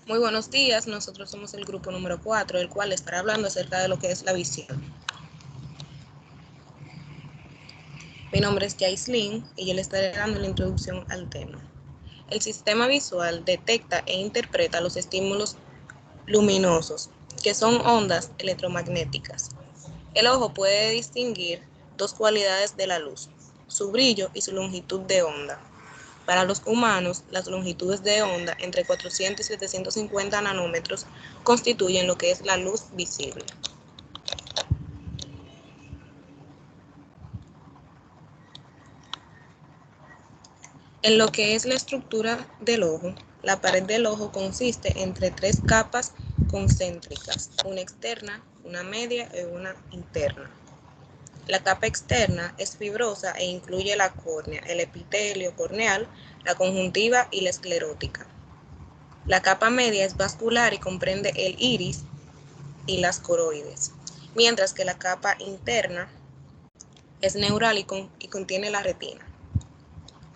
Muy buenos días, nosotros somos el grupo número 4, el cual estará hablando acerca de lo que es la visión. Mi nombre es Jaislyn y yo le estaré dando la introducción al tema. El sistema visual detecta e interpreta los estímulos luminosos, que son ondas electromagnéticas. El ojo puede distinguir dos cualidades de la luz, su brillo y su longitud de onda. Para los humanos, las longitudes de onda entre 400 y 750 nanómetros constituyen lo que es la luz visible. En lo que es la estructura del ojo, la pared del ojo consiste entre tres capas concéntricas, una externa, una media y una interna. La capa externa es fibrosa e incluye la córnea, el epitelio corneal, la conjuntiva y la esclerótica. La capa media es vascular y comprende el iris y las coroides, mientras que la capa interna es neural y contiene la retina.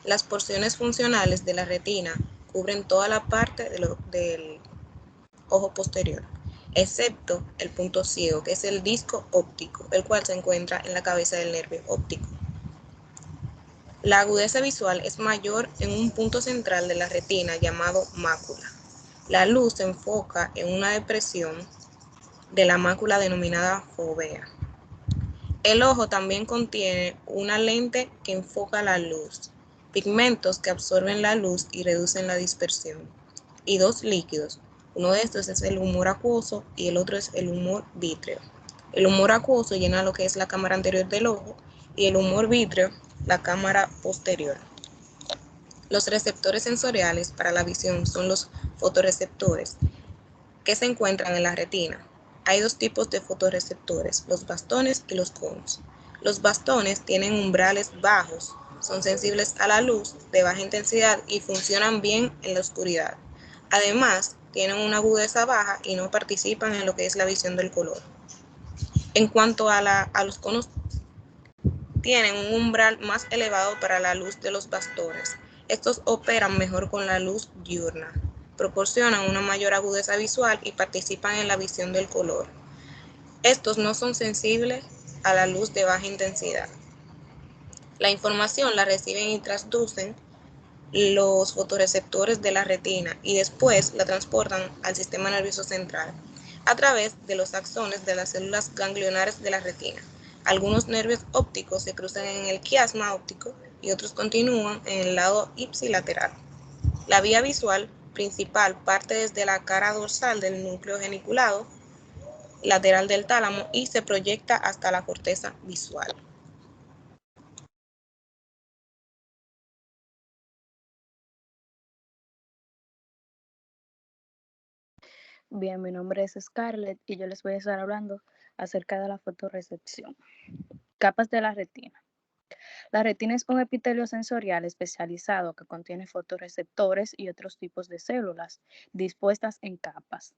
Las porciones funcionales de la retina cubren toda la parte del ojo posterior, excepto el punto ciego, que es el disco óptico, el cual se encuentra en la cabeza del nervio óptico. La agudeza visual es mayor en un punto central de la retina llamado mácula. La luz se enfoca en una depresión de la mácula denominada fovea. El ojo también contiene una lente que enfoca la luz, pigmentos que absorben la luz y reducen la dispersión, y dos líquidos. Uno de estos es el humor acuoso y el otro es el humor vítreo. El humor acuoso llena lo que es la cámara anterior del ojo y el humor vítreo la cámara posterior. Los receptores sensoriales para la visión son los fotorreceptores, que se encuentran en la retina. Hay dos tipos de fotorreceptores, los bastones y los conos. Los bastones tienen umbrales bajos, son sensibles a la luz de baja intensidad y funcionan bien en la oscuridad. Además, tienen una agudeza baja y no participan en lo que es la visión del color. En cuanto a los conos, tienen un umbral más elevado para la luz de los bastones. Estos operan mejor con la luz diurna, proporcionan una mayor agudeza visual y participan en la visión del color. Estos no son sensibles a la luz de baja intensidad. La información la reciben y transducen los fotorreceptores de la retina y después la transportan al sistema nervioso central a través de los axones de las células ganglionares de la retina. Algunos nervios ópticos se cruzan en el quiasma óptico y otros continúan en el lado ipsilateral. La vía visual principal parte desde la cara dorsal del núcleo geniculado lateral del tálamo y se proyecta hasta la corteza visual. Bien, mi nombre es Scarlett y yo les voy a estar hablando acerca de la fotorrecepción. Capas de la retina. La retina es un epitelio sensorial especializado que contiene fotorreceptores y otros tipos de células dispuestas en capas.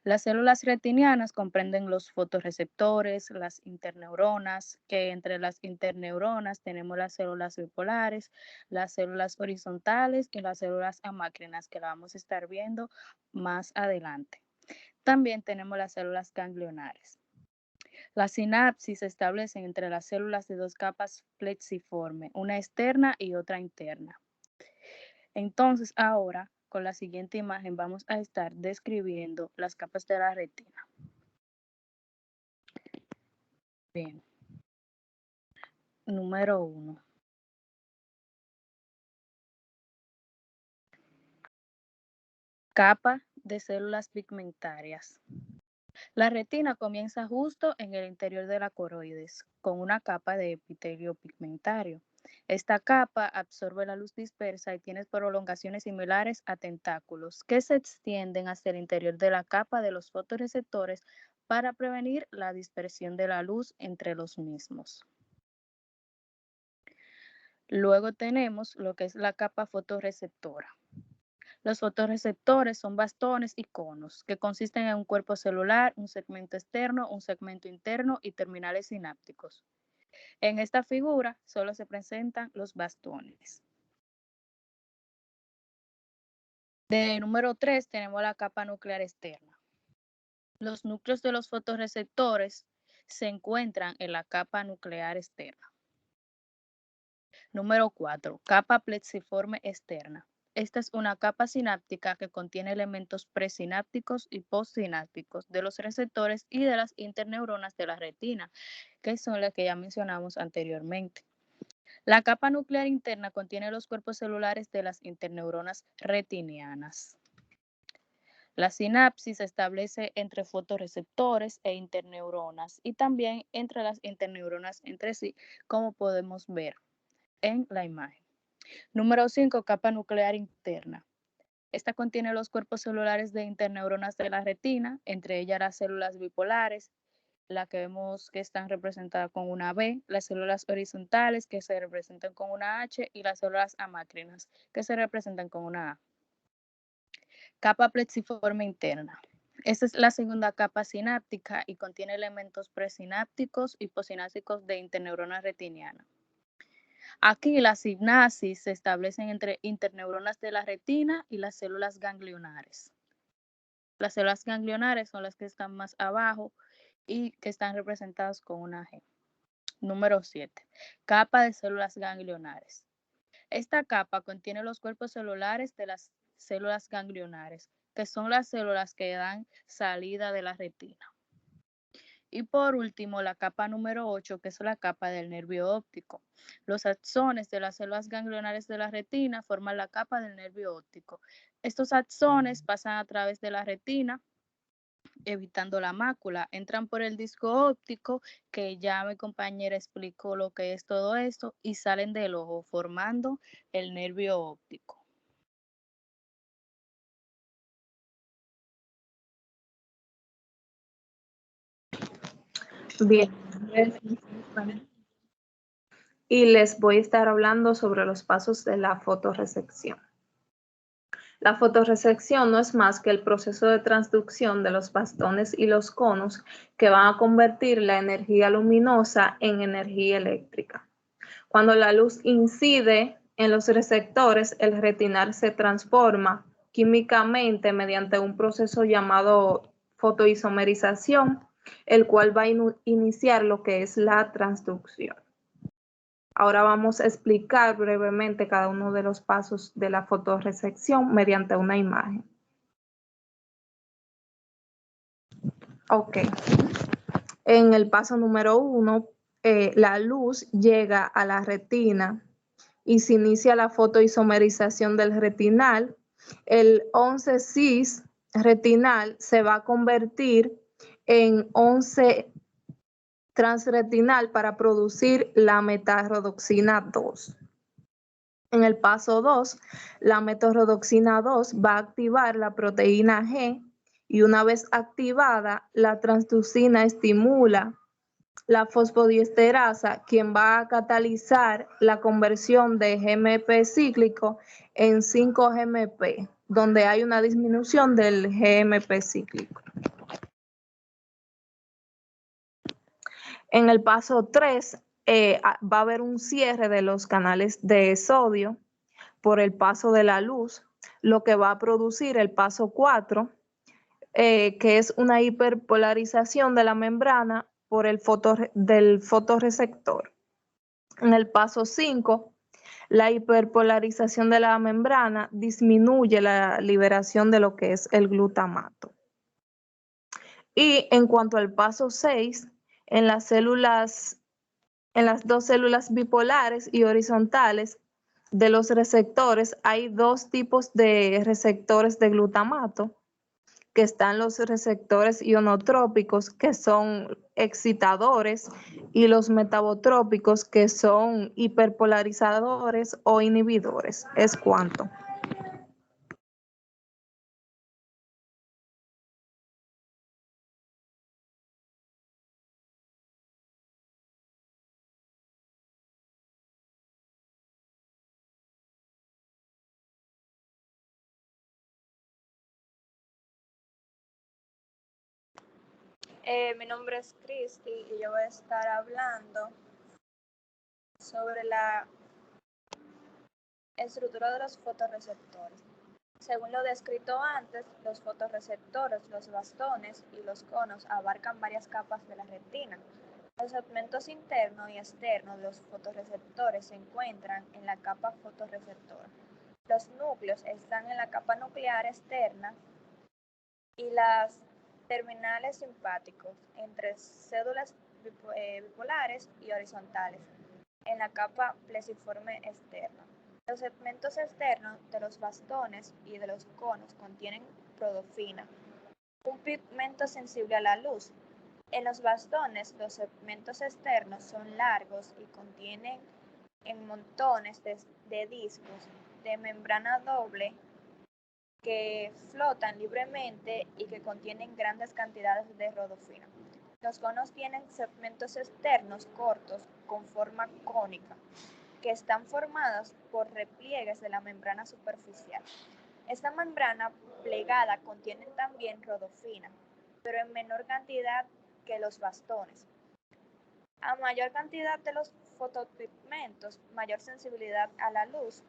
Las células retinianas comprenden los fotorreceptores, las interneuronas, que entre las interneuronas tenemos las células bipolares, las células horizontales y las células amácrinas, que la vamos a estar viendo más adelante. También tenemos las células ganglionares. Las sinapsis se establecen entre las células de dos capas plexiformes, una externa y otra interna. Entonces, ahora, con la siguiente imagen, vamos a estar describiendo las capas de la retina. Bien. Número 1. Capa de células pigmentarias. La retina comienza justo en el interior de la coroides, con una capa de epitelio pigmentario. Esta capa absorbe la luz dispersa y tiene prolongaciones similares a tentáculos que se extienden hasta el interior de la capa de los fotorreceptores para prevenir la dispersión de la luz entre los mismos. Luego tenemos lo que es la capa fotorreceptora. Los fotorreceptores son bastones y conos que consisten en un cuerpo celular, un segmento externo, un segmento interno y terminales sinápticos. En esta figura solo se presentan los bastones. De número 3 tenemos la capa nuclear externa. Los núcleos de los fotorreceptores se encuentran en la capa nuclear externa. Número 4, capa plexiforme externa. Esta es una capa sináptica que contiene elementos presinápticos y postsinápticos de los receptores y de las interneuronas de la retina, que son las que ya mencionamos anteriormente. La capa nuclear interna contiene los cuerpos celulares de las interneuronas retinianas. La sinapsis se establece entre fotorreceptores e interneuronas y también entre las interneuronas entre sí, como podemos ver en la imagen. Número 5, capa nuclear interna. Esta contiene los cuerpos celulares de interneuronas de la retina, entre ellas las células bipolares, las que vemos que están representadas con una B, las células horizontales que se representan con una H y las células amácrinas que se representan con una A. Capa plexiforme interna. Esta es la segunda capa sináptica y contiene elementos presinápticos y postsinápticos de interneurona retiniana. Aquí las sinapsis se establecen entre interneuronas de la retina y las células ganglionares. Las células ganglionares son las que están más abajo y que están representadas con una G. Número 7. Capa de células ganglionares. Esta capa contiene los cuerpos celulares de las células ganglionares, que son las células que dan salida de la retina. Y por último, la capa número 8, que es la capa del nervio óptico. Los axones de las células ganglionares de la retina forman la capa del nervio óptico. Estos axones pasan a través de la retina, evitando la mácula, entran por el disco óptico, que ya mi compañera explicó lo que es todo esto, y salen del ojo, formando el nervio óptico. Bien, y les voy a estar hablando sobre los pasos de la fotorresección. La fotorresección no es más que el proceso de transducción de los bastones y los conos que van a convertir la energía luminosa en energía eléctrica. Cuando la luz incide en los receptores, el retinal se transforma químicamente mediante un proceso llamado fotoisomerización, el cual va a iniciar lo que es la transducción. Ahora vamos a explicar brevemente cada uno de los pasos de la fotorresección mediante una imagen. Ok. En el paso número 1, la luz llega a la retina y se inicia la fotoisomerización del retinal. El 11-cis retinal se va a convertir en 11 transretinal para producir la metarrodoxina 2. En el paso 2, la metarrodoxina 2 va a activar la proteína G y una vez activada, la transducina estimula la fosfodiesterasa, quien va a catalizar la conversión de GMP cíclico en 5-GMP, donde hay una disminución del GMP cíclico. En el paso 3 va a haber un cierre de los canales de sodio por el paso de la luz, lo que va a producir el paso 4, que es una hiperpolarización de la membrana por el del fotorreceptor. En el paso 5, la hiperpolarización de la membrana disminuye la liberación de lo que es el glutamato. Y en cuanto al paso 6, en las dos células bipolares y horizontales de los receptores hay dos tipos de receptores de glutamato, que están los receptores ionotrópicos, que son excitadores, y los metabotrópicos, que son hiperpolarizadores o inhibidores. Es cuanto. Mi nombre es Cristi y yo voy a estar hablando sobre la estructura de los fotorreceptores. Según lo descrito antes, los fotorreceptores, los bastones y los conos abarcan varias capas de la retina. Los segmentos internos y externos de los fotorreceptores se encuentran en la capa fotorreceptora. Los núcleos están en la capa nuclear externa y las terminales simpáticos entre células bipolares y horizontales en la capa plesiforme externa. Los segmentos externos de los bastones y de los conos contienen rodofina, un pigmento sensible a la luz. En los bastones, los segmentos externos son largos y contienen en montones de discos de membrana doble que flotan libremente y que contienen grandes cantidades de rodofina. Los conos tienen segmentos externos cortos con forma cónica, que están formados por repliegues de la membrana superficial. Esta membrana plegada contiene también rodofina, pero en menor cantidad que los bastones. A mayor cantidad de los fotopigmentos, mayor sensibilidad a la luz,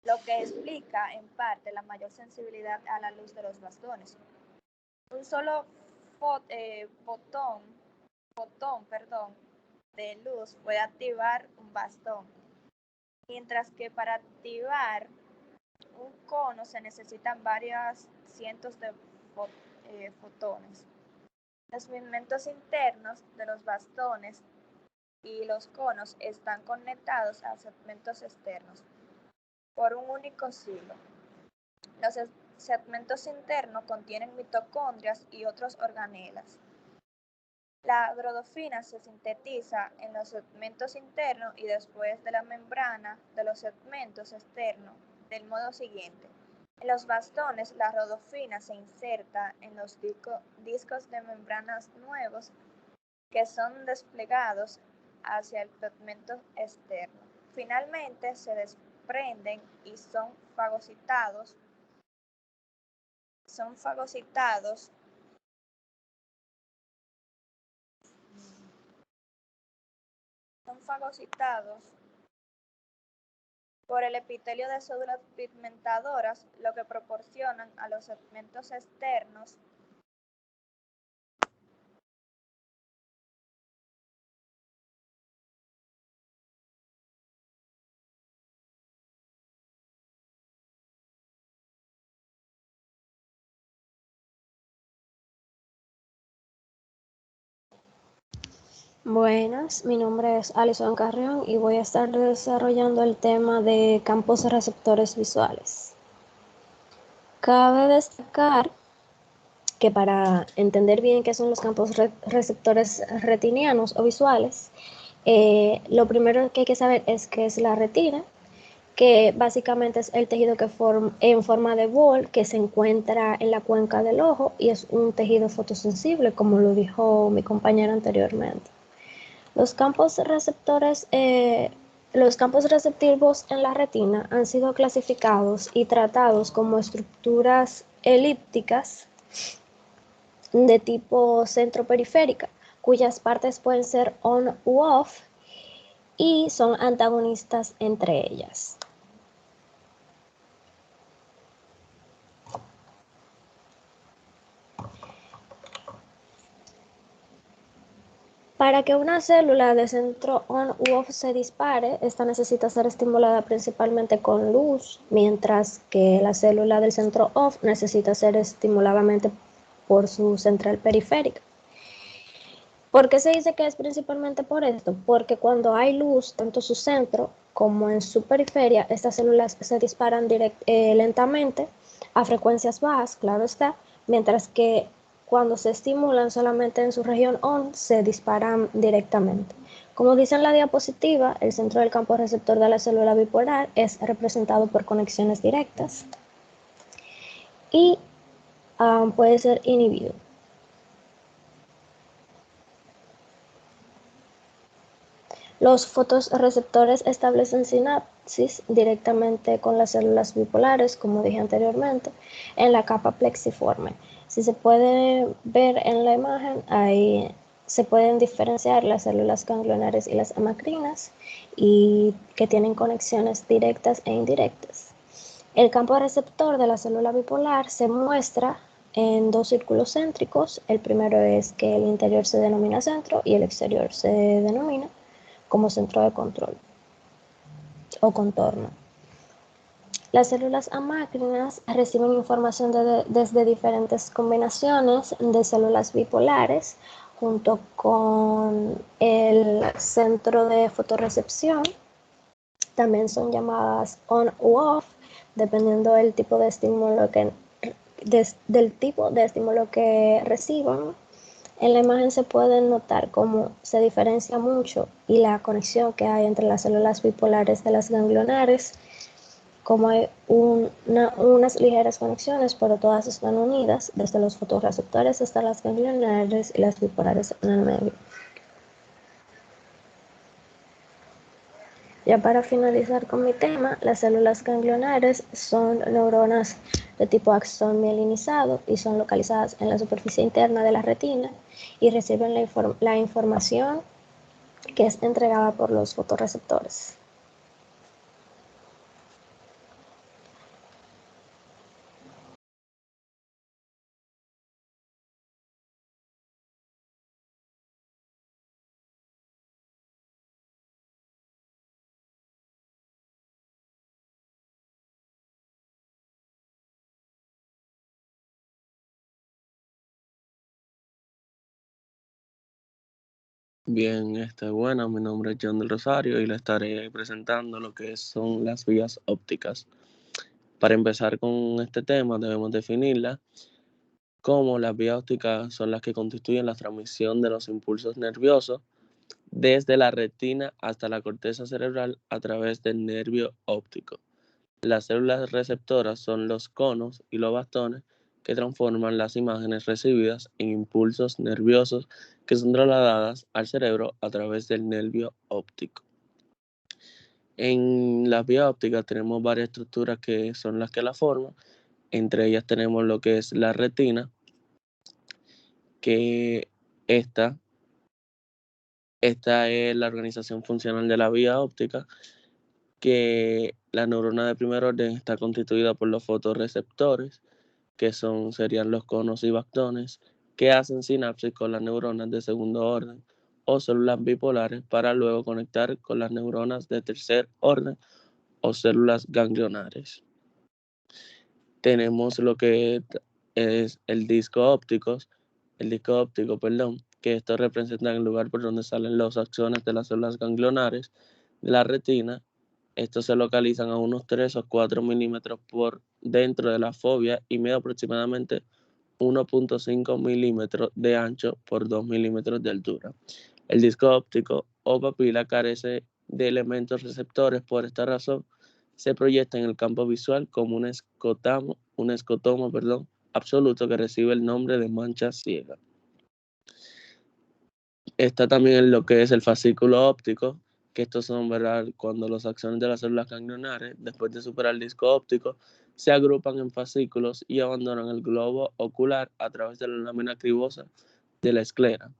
lo que explica en parte la mayor sensibilidad a la luz de los bastones. Un solo fotón de luz puede activar un bastón, mientras que para activar un cono se necesitan varios cientos de fotones. Los pigmentos internos de los bastones y los conos están conectados a segmentos externos por un único hilo. Los segmentos internos contienen mitocondrias y otros organelas. La rodofina se sintetiza en los segmentos internos y después de la membrana de los segmentos externos del modo siguiente. En los bastones, la rodofina se inserta en los discos de membranas nuevos que son desplegados hacia el pigmento externo. Finalmente, se desprenden y son fagocitados por el epitelio de células pigmentadoras, lo que proporcionan a los segmentos externos Buenas, mi nombre es Alison Carrión y voy a estar desarrollando el tema de campos receptores visuales. Cabe destacar que para entender bien qué son los campos receptores retinianos o visuales, lo primero que hay que saber es qué es la retina, que básicamente es el tejido que en forma de bol que se encuentra en la cuenca del ojo y es un tejido fotosensible, como lo dijo mi compañera anteriormente. Los campos receptivos en la retina han sido clasificados y tratados como estructuras elípticas de tipo centroperiférica, cuyas partes pueden ser on u off y son antagonistas entre ellas. Para que una célula de centro on u off se dispare, esta necesita ser estimulada principalmente con luz, mientras que la célula del centro off necesita ser estimuladamente por su central periférica. ¿Por qué se dice que es principalmente por esto? Porque cuando hay luz, tanto en su centro como en su periferia, estas células se disparan lentamente a frecuencias bajas, claro está, mientras que cuando se estimulan solamente en su región on, se disparan directamente. Como dice en la diapositiva, el centro del campo receptor de la célula bipolar es representado por conexiones directas y puede ser inhibido. Los fotorreceptores establecen sinapsis directamente con las células bipolares, como dije anteriormente, en la capa plexiforme. Si se puede ver en la imagen, ahí se pueden diferenciar las células ganglionares y las amacrinas, y que tienen conexiones directas e indirectas. El campo receptor de la célula bipolar se muestra en dos círculos céntricos. El primero es que el interior se denomina centro y el exterior se denomina como centro de control o contorno. Las células amácrinas reciben información desde diferentes combinaciones de células bipolares junto con el centro de fotorrecepción. También son llamadas on u off, dependiendo del tipo de estímulo que reciban. En la imagen se puede notar cómo se diferencia mucho y la conexión que hay entre las células bipolares de las ganglionares, como hay unas ligeras conexiones, pero todas están unidas, desde los fotorreceptores hasta las ganglionares y las bipolares en el medio. Ya para finalizar con mi tema, las células ganglionares son neuronas de tipo axón mielinizado y son localizadas en la superficie interna de la retina y reciben la información que es entregada por los fotorreceptores. Bien, bueno, mi nombre es John del Rosario y le estaré presentando lo que son las vías ópticas. Para empezar con este tema debemos definirla como las vías ópticas son las que constituyen la transmisión de los impulsos nerviosos desde la retina hasta la corteza cerebral a través del nervio óptico. Las células receptoras son los conos y los bastones que transforman las imágenes recibidas en impulsos nerviosos que son trasladadas al cerebro a través del nervio óptico. En las vías ópticas tenemos varias estructuras que son las que la forman. Entre ellas tenemos lo que es la retina, que esta es la organización funcional de la vía óptica, que la neurona de primer orden está constituida por los fotorreceptores, que serían los conos y bastones, que hacen sinapsis con las neuronas de segundo orden o células bipolares para luego conectar con las neuronas de tercer orden o células ganglionares. Tenemos lo que es el disco óptico, que esto representa el lugar por donde salen los axones de las células ganglionares de la retina. Estos se localizan a unos 3 o 4 milímetros por dentro de la fóvea y mide aproximadamente 1.5 milímetros de ancho por 2 milímetros de altura. El disco óptico o papila carece de elementos receptores. Por esta razón, se proyecta en el campo visual como un escotoma absoluto que recibe el nombre de mancha ciega. Está también en lo que es el fascículo óptico, que estos son, ¿verdad?, cuando los axones de las células ganglionares, después de superar el disco óptico, se agrupan en fascículos y abandonan el globo ocular a través de la lámina cribosa de la esclera.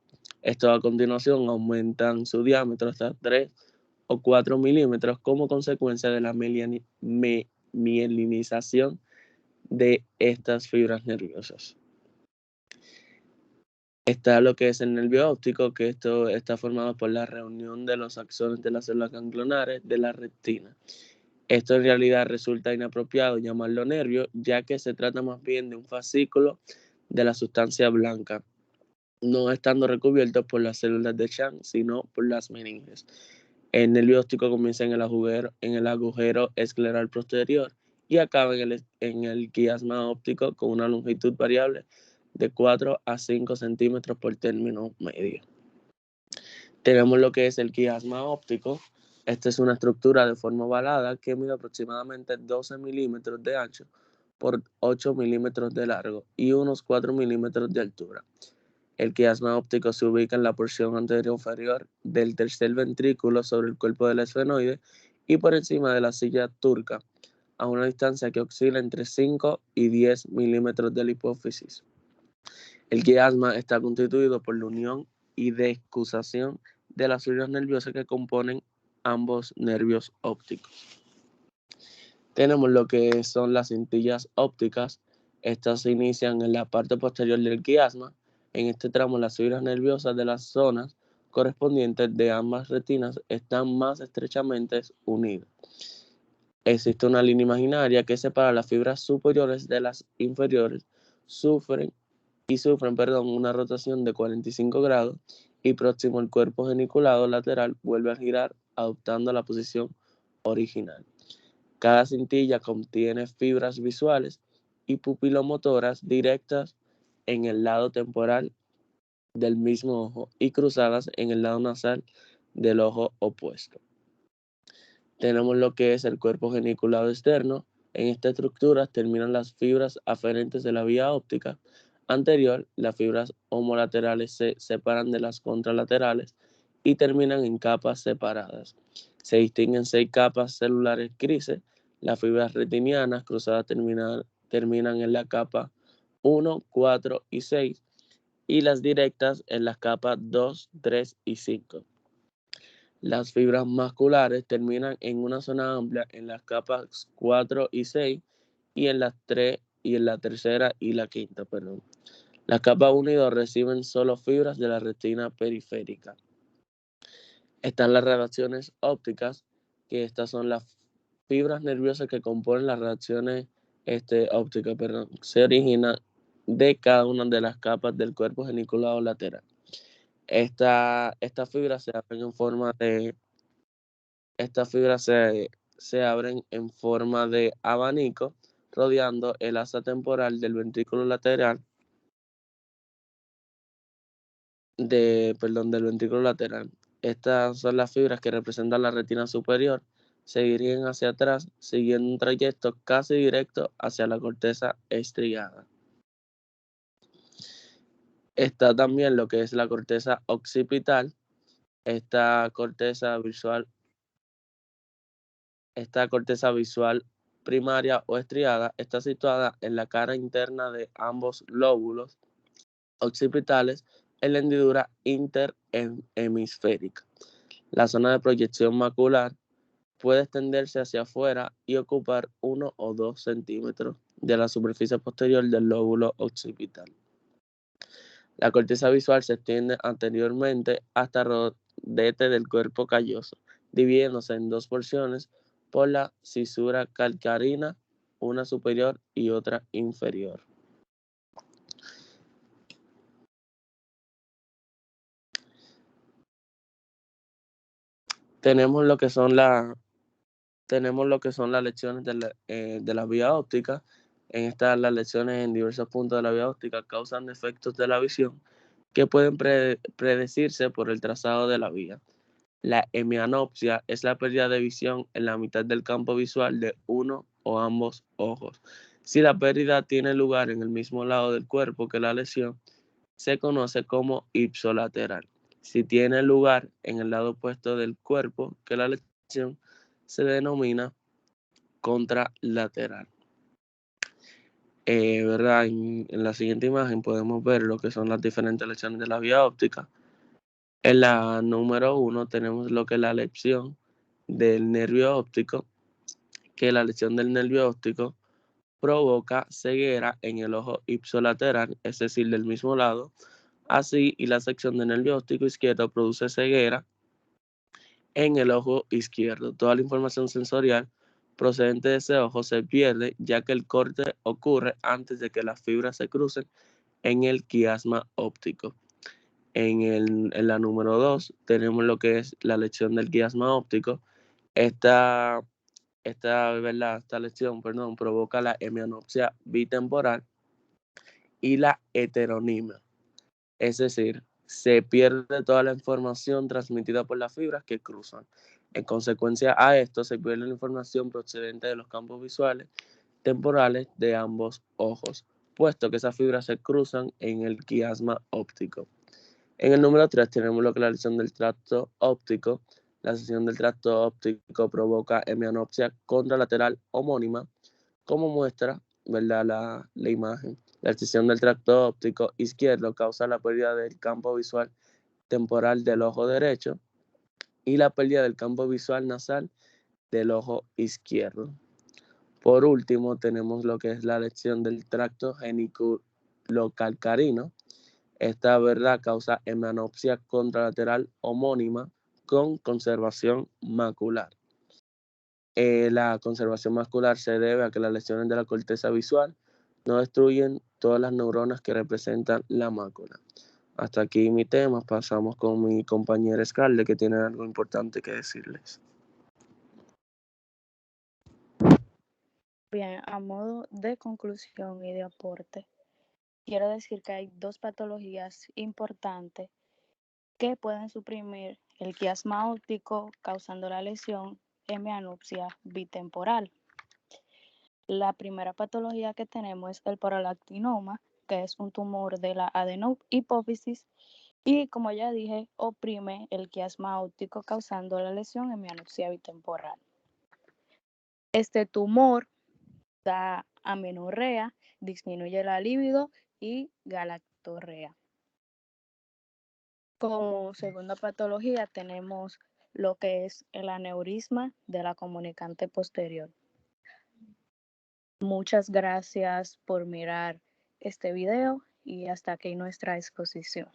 Estos a continuación aumentan su diámetro hasta 3 o 4 milímetros como consecuencia de la mielinización de estas fibras nerviosas. Está lo que es el nervio óptico, que esto está formado por la reunión de los axones de las células ganglionares de la retina. Esto en realidad resulta inapropiado llamarlo nervio, ya que se trata más bien de un fascículo de la sustancia blanca, no estando recubierto por las células de Schwann, sino por las meninges. El nervio óptico comienza en el agujero escleral posterior y acaba en el quiasma óptico con una longitud variable de 4 a 5 centímetros por término medio. Tenemos lo que es el quiasma óptico. Esta es una estructura de forma ovalada que mide aproximadamente 12 milímetros de ancho por 8 milímetros de largo y unos 4 milímetros de altura. El quiasma óptico se ubica en la porción anterior inferior del tercer ventrículo sobre el cuerpo del esfenoide y por encima de la silla turca, a una distancia que oscila entre 5 y 10 milímetros de la hipófisis. El quiasma está constituido por la unión y decusación de las fibras nerviosas que componen ambos nervios ópticos. Tenemos lo que son las cintillas ópticas. Estas se inician en la parte posterior del quiasma. En este tramo, las fibras nerviosas de las zonas correspondientes de ambas retinas están más estrechamente unidas. Existe una línea imaginaria que separa las fibras superiores de las inferiores, sufren una rotación de 45 grados y próximo al cuerpo geniculado lateral vuelve a girar adoptando la posición original. Cada cintilla contiene fibras visuales y pupilomotoras directas en el lado temporal del mismo ojo y cruzadas en el lado nasal del ojo opuesto. Tenemos lo que es el cuerpo geniculado externo. En esta estructura terminan las fibras aferentes de la vía óptica anterior. Las fibras homolaterales se separan de las contralaterales y terminan en capas separadas. Se distinguen 6 capas celulares grises. Las fibras retinianas cruzadas terminan en la capa 1, 4 y 6 y las directas en las capas 2, 3 y 5. Las fibras masculares terminan en una zona amplia en las capas 4 y 6 y en la tercera y la quinta. Las capas 1 y 2 reciben solo fibras de la retina periférica. Están las reacciones ópticas, que estas son las fibras nerviosas que componen las reacciones ópticas. Se originan de cada una de las capas del cuerpo geniculado lateral. Estas fibras se abren en forma de abanico, rodeando el asa temporal del ventrículo lateral. Del ventrículo lateral. Estas son las fibras que representan la retina superior. Se dirigen hacia atrás, siguiendo un trayecto casi directo hacia la corteza estriada. Está también lo que es la corteza occipital. Esta corteza visual primaria o estriada está situada en la cara interna de ambos lóbulos occipitales en la hendidura interhemisférica. La zona de proyección macular puede extenderse hacia afuera y ocupar 1 o 2 centímetros de la superficie posterior del lóbulo occipital. La corteza visual se extiende anteriormente hasta el rodete del cuerpo calloso, dividiéndose en 2 porciones por la cisura calcarina, una superior y otra inferior. Tenemos lo que son las lecciones de la vía óptica. En estas, las lecciones en diversos puntos de la vía óptica causan defectos de la visión que pueden predecirse por el trazado de la vía. La hemianopsia es la pérdida de visión en la mitad del campo visual de uno o ambos ojos. Si la pérdida tiene lugar en el mismo lado del cuerpo que la lesión, se conoce como ipsolateral. Si tiene lugar en el lado opuesto del cuerpo que la lesión, se denomina contralateral. En la siguiente imagen podemos ver lo que son las diferentes lecciones de la vía óptica. En la número 1 tenemos lo que es la lección del nervio óptico, que la lección del nervio óptico provoca ceguera en el ojo ipsolateral, es decir, del mismo lado. Así, y la sección del nervio óptico izquierdo produce ceguera en el ojo izquierdo. Toda la información sensorial procedente de ese ojo se pierde, ya que el corte ocurre antes de que las fibras se crucen en el quiasma óptico. En la número 2 tenemos lo que es la lección del quiasma óptico. Esta lección provoca la hemianopsia bitemporal y la heteronimia. Es decir, se pierde toda la información transmitida por las fibras que cruzan. En consecuencia a esto, se pierde la información procedente de los campos visuales temporales de ambos ojos, puesto que esas fibras se cruzan en el quiasma óptico. En el número 3 tenemos lo que es la lesión del tracto óptico. La lesión del tracto óptico provoca hemianopsia contralateral homónima, como muestra la imagen. La lesión del tracto óptico izquierdo causa la pérdida del campo visual temporal del ojo derecho y la pérdida del campo visual nasal del ojo izquierdo. Por último, tenemos lo que es la lesión del tracto geniculocalcarino. Esta, ¿verdad?, causa hemanopsia contralateral homónima con conservación macular. La conservación macular se debe a que las lesiones de la corteza visual no destruyen todas las neuronas que representan la mácula. Hasta aquí mi tema. Pasamos con mi compañera Scarlett, que tiene algo importante que decirles. Bien, a modo de conclusión y de aporte, quiero decir que hay dos patologías importantes que pueden suprimir el quiasma óptico causando la lesión hemianopsia bitemporal. La primera patología que tenemos es el prolactinoma, que es un tumor de la adenohipófisis y, como ya dije, oprime el quiasma óptico causando la lesión hemianopsia bitemporal. Este tumor da amenorrea, disminuye la libido y galactorrea. Como segunda patología tenemos lo que es el aneurisma de la comunicante posterior. Muchas gracias por mirar este video y hasta aquí nuestra exposición.